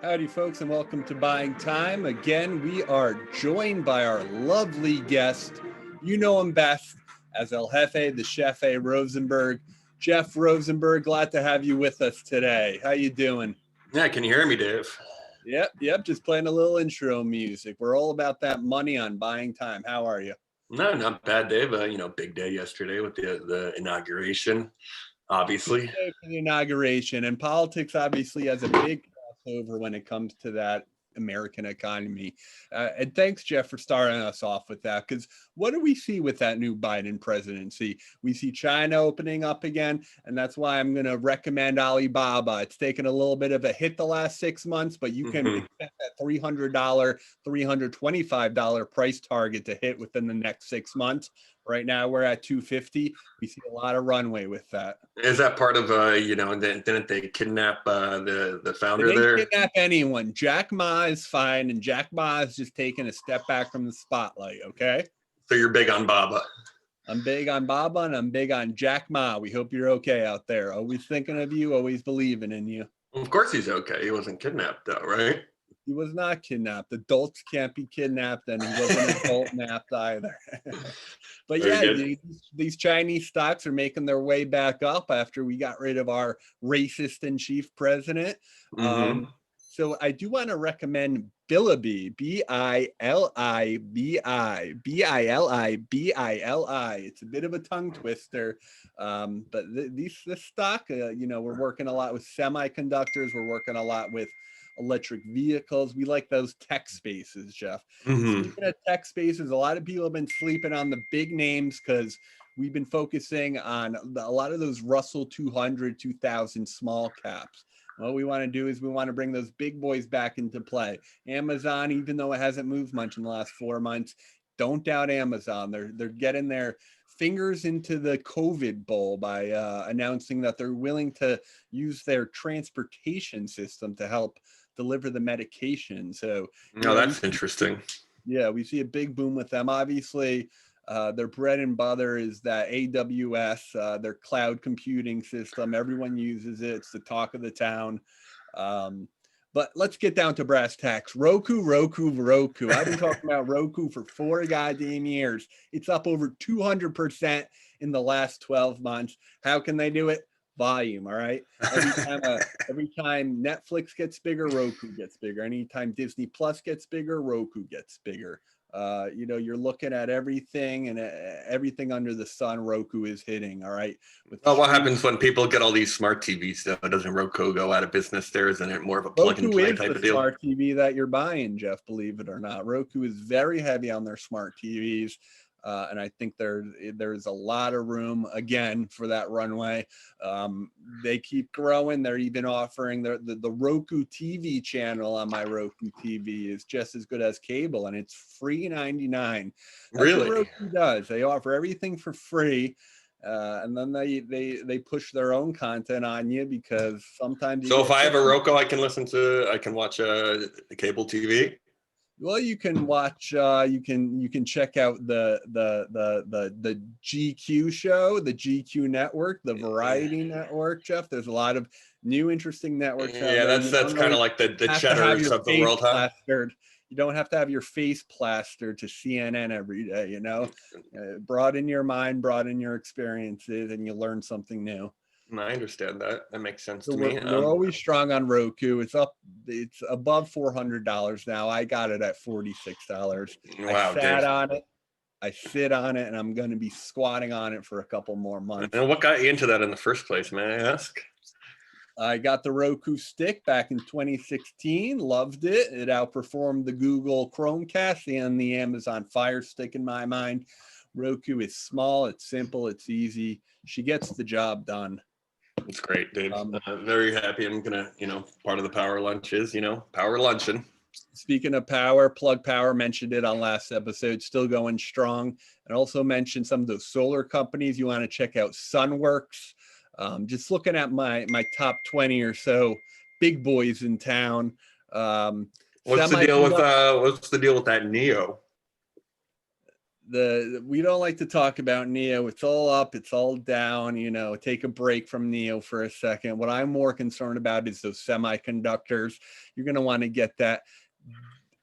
Howdy, folks, and welcome to Buying Time. Again, we are joined by our lovely guest. You know him best as El Jefe, the Chef Rosenberg. Jeff Rosenberg, glad to have you with us today. How you doing? Yeah, can you hear me, Dave? Yep. Just playing a little intro music. We're all about that money on Buying Time. How are you? No, not bad, Dave. Big day yesterday with the inauguration, obviously. Big day for the inauguration, and politics obviously has a big crossover when it comes to that American economy. And thanks, Jeff, for starting us off with that, because what do we see with that new Biden presidency? We see China opening up again, and that's why I'm going to recommend Alibaba. It's taken a little bit of a hit the last 6 months, but you can expect that $300, $325 price target to hit within the next 6 months. Right now, we're at 250. We see a lot of runway with that. Is that part of didn't they kidnap the founder They there? didn't kidnap anyone. Jack Ma is fine, and Jack Ma is just taking a step back from the spotlight. Okay. So you're big on Baba. I'm big on Baba, and I'm big on Jack Ma. We hope you're okay out there. Always thinking of you, always believing in you. Of course he's okay. He wasn't kidnapped though, right? He was not kidnapped. Adults can't be kidnapped, and he wasn't adult napped either. But yeah, these Chinese stocks are making their way back up after we got rid of our racist in chief president. So I do want to recommend Bilibili, Bilibi, Bilibi. It's a bit of a tongue twister, but this stock, we're working a lot with semiconductors. We're working a lot with electric vehicles. We like those tech spaces, Jeff. Speaking of tech spaces, a lot of people have been sleeping on the big names because we've been focusing on a lot of those Russell 200, 2000 small caps. What we want to do is we want to bring those big boys back into play. Amazon, even though it hasn't moved much in the last 4 months, don't doubt Amazon. They're getting their fingers into the COVID bowl by announcing that they're willing to use their transportation system to help deliver the medication. So, that's interesting. Yeah, we see a big boom with them. Obviously, their bread and butter is that AWS, their cloud computing system. Everyone uses it. It's the talk of the town. But let's get down to brass tacks. Roku. I've been talking about Roku for 4 goddamn years. It's up over 200% in the last 12 months. How can they do it? Volume, all right? Every time Netflix gets bigger, Roku gets bigger. Anytime Disney Plus gets bigger, Roku gets bigger. You're looking at everything, and everything under the sun Roku is hitting, all right? What happens when people get all these smart TVs though? Doesn't Roku go out of business there? Isn't it more of a plug and play type of deal? Smart TV that you're buying, Jeff, believe it or not. Roku is very heavy on their smart TVs. And I think there's a lot of room again for that runway. They keep growing. They're even offering the Roku TV channel on my Roku TV is just as good as cable, and it's free $99. Really? What Roku does. They offer everything for free. And then they push their own content on you because sometimes. So if I have a Roku, I can watch cable TV. Well, you can watch. You can check out the GQ show, the GQ network, the Variety network. Jeff, there's a lot of new interesting networks. Yeah, that's kind of like the Cheddars of the world, huh? You don't have to have your face plastered to CNN every day. Broaden your mind, broaden your experiences, and you learn something new. I understand that. That makes sense to me. We're always strong on Roku. It's above $400 now. I got it at $46. Wow, I sit on it, and I'm going to be squatting on it for a couple more months. And what got you into that in the first place, may I ask? I got the Roku stick back in 2016. Loved it. It outperformed the Google Chromecast and the Amazon Fire Stick in my mind. Roku is small. It's simple. It's easy. She gets the job done. It's great, Dave. Very happy. I'm gonna, part of the power lunch is, power luncheon. Speaking of power, Plug Power mentioned it on last episode, still going strong. And also mentioned some of those solar companies. You want to check out Sunworks. Just looking at my top 20 or so big boys in town. What's the deal with that Neo? we don't like to talk about Neo. It's all up, it's all down. Take a break from Neo for a second. What I'm more concerned about is those semiconductors. You're going to want to get that.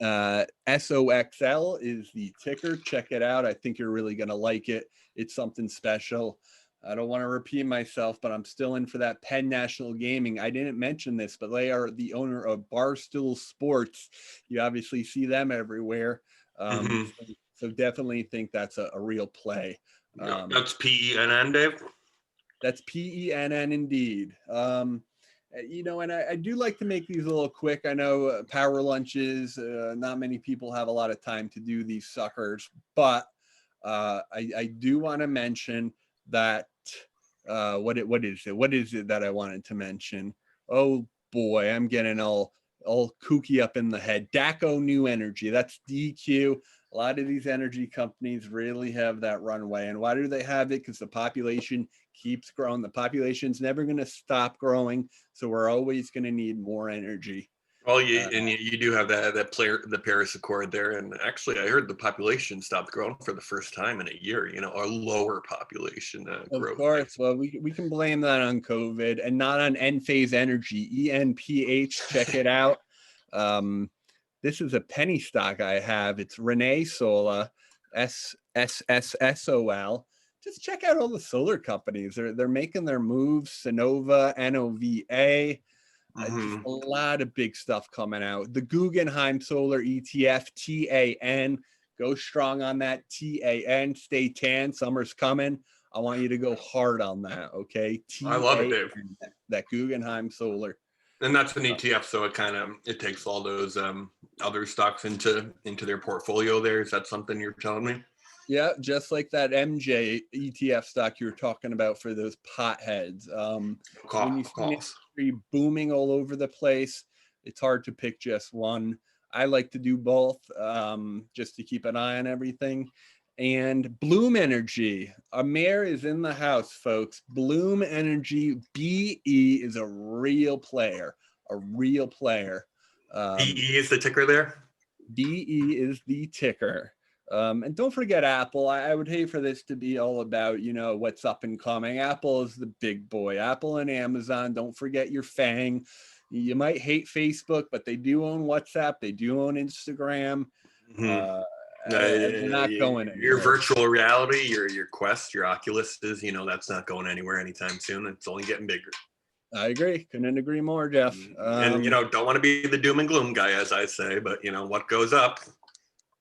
SOXL is the ticker. Check it out. I think you're really going to like it. It's something special. I don't want to repeat myself, but I'm still in for that Penn National Gaming. I didn't mention this, but they are the owner of Barstool Sports. You obviously see them everywhere. So definitely think that's a real play. That's PENN, Dave? That's PENN indeed. And I do like to make these a little quick. I know power lunches, not many people have a lot of time to do these suckers, but I do want to mention that what is it that I wanted to mention? Oh boy, I'm getting all kooky up in the head. DACO New Energy, that's DQ. A lot of these energy companies really have that runway. And why do they have it? Because the population keeps growing. The population's never going to stop growing. So we're always going to need more energy. Well, you do have the Paris Accord there, and actually, I heard the population stopped growing for the first time in a year. A lower population growth. Of course, well, we can blame that on COVID and not on Enphase Energy, ENPH. Check it out. This is a penny stock I have. It's Renee Sola, SSSSOL. Just check out all the solar companies. They're making their moves. Sonova, NOVA. Just a lot of big stuff coming out. The Guggenheim Solar ETF, TAN. Go strong on that TAN. Stay tan. Summer's coming. I want you to go hard on that, okay? I love it, Dave. That Guggenheim Solar. And that's an ETF, so it takes all those other stocks into their portfolio there. Is that something you're telling me? Yeah, just like that MJ ETF stock you were talking about for those potheads. When you see industry booming all over the place, it's hard to pick just one. I like to do both, just to keep an eye on everything. And Bloom Energy, Amir is in the house, folks. Bloom Energy, BE is a real player, BE is the ticker there? BE is the ticker. And don't forget Apple. I would hate for this to be all about, what's up and coming. Apple is the big boy. Apple and Amazon. Don't forget your FANG. You might hate Facebook, but they do own WhatsApp. They do own Instagram. They're not going anywhere. Your virtual reality, your Quest, your Oculus is, that's not going anywhere anytime soon. It's only getting bigger. I agree. Couldn't agree more, Jeff. And, don't want to be the doom and gloom guy, as I say, but, what goes up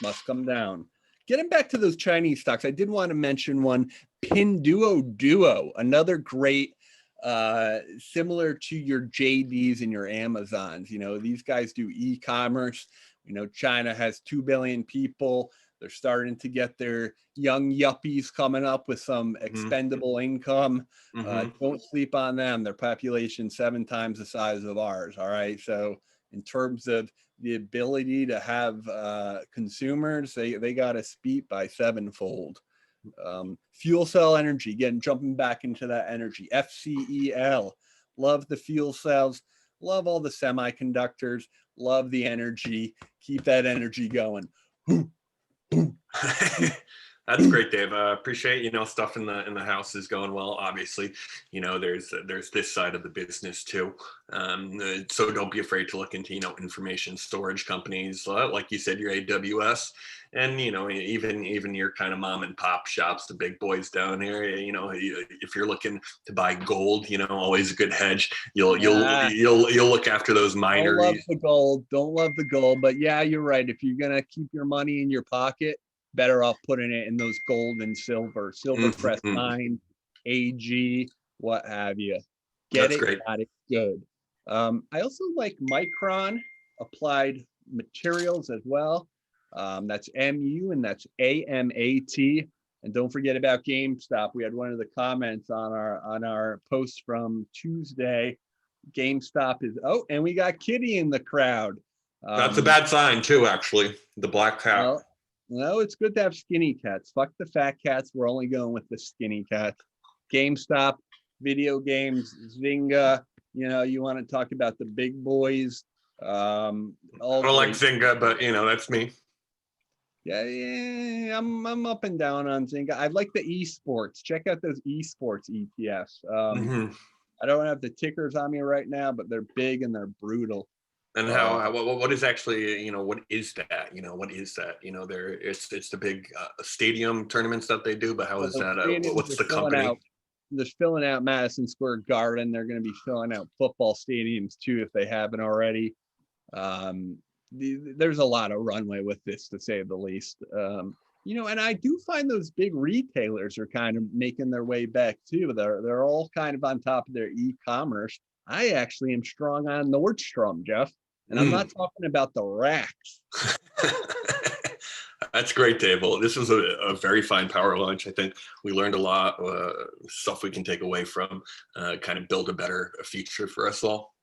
must come down. Getting back to those Chinese stocks, I did want to mention one, Pinduoduo, another great, similar to your JDs and your Amazons. These guys do e-commerce. China has 2 billion people. They're starting to get their young yuppies coming up with some expendable income. Don't sleep on them. Their population 7 times the size of ours. All right. So in terms of the ability to have consumers, they got us beat by 7-fold. Fuel cell energy, jumping back into that energy. FCEL, love the fuel cells, love all the semiconductors, love the energy. Keep that energy going. That's great, Dave. Appreciate, stuff in the house is going well. Obviously, there's this side of the business too. So don't be afraid to look into, information storage companies, like you said, your AWS, and, even your kind of mom and pop shops, the big boys down here. If you're looking to buy gold, always a good hedge. You'll look after those miners. Don't love the gold, but yeah, you're right. If you're gonna keep your money in your pocket, better off putting it in those gold and silver press mine, AG, what have you. Got it good. I also like Micron Applied Materials as well. That's MU and that's AMAT. And don't forget about GameStop. We had one of the comments on our post from Tuesday. GameStop is and we got Kitty in the crowd. That's a bad sign too, actually. The black cat. No, it's good to have skinny cats. Fuck the fat cats. We're only going with the skinny cats. GameStop, video games, Zynga. You want to talk about the big boys. I don't like Zynga, but that's me. Yeah, I'm up and down on Zynga. I like the esports. Check out those esports ETFs. Hmm. I don't have the tickers on me right now, but they're big and they're brutal. And Uh, what is actually, what is that? What is that? There, it's the big stadium tournaments that they do, but how well, is those that? stadiums What's are the filling company? out. They're filling out Madison Square Garden. They're going to be filling out football stadiums too if they haven't already. Um, there's a lot of runway with this, to say the least. And I do find those big retailers are kind of making their way back too. They're all kind of on top of their e-commerce. I actually am strong on Nordstrom, Jeff, and I'm Mm. not talking about the racks. That's great, Dave. Well, this was a very fine power lunch. I think we learned a lot, stuff we can take away from, kind of build a better future for us all.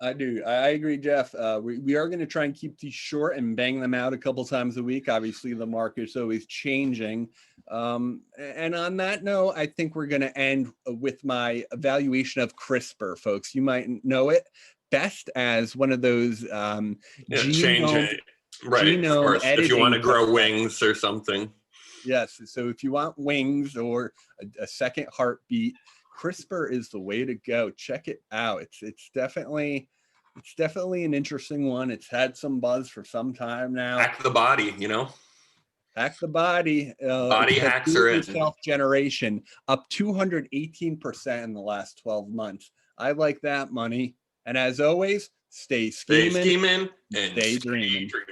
I do. I agree, Jeff. We are going to try and keep these short and bang them out a couple times a week. Obviously, the market's always changing. And on that note, I think we're going to end with my evaluation of CRISPR, folks. You might know it best as one of those Yeah, change genome it. Right, of course. If you want editing to grow technology. wings or something. Yes. So if you want wings or a second heartbeat, CRISPR is the way to go. Check it out. It's definitely an interesting one. It's had some buzz for some time now. Hack the body, Hack the body. It Body says hacks do it are in. yourself generation up 218% in the last 12 months. I like that money. And as always, stay Stay scheming, scheming and stay stay dreaming. dreaming.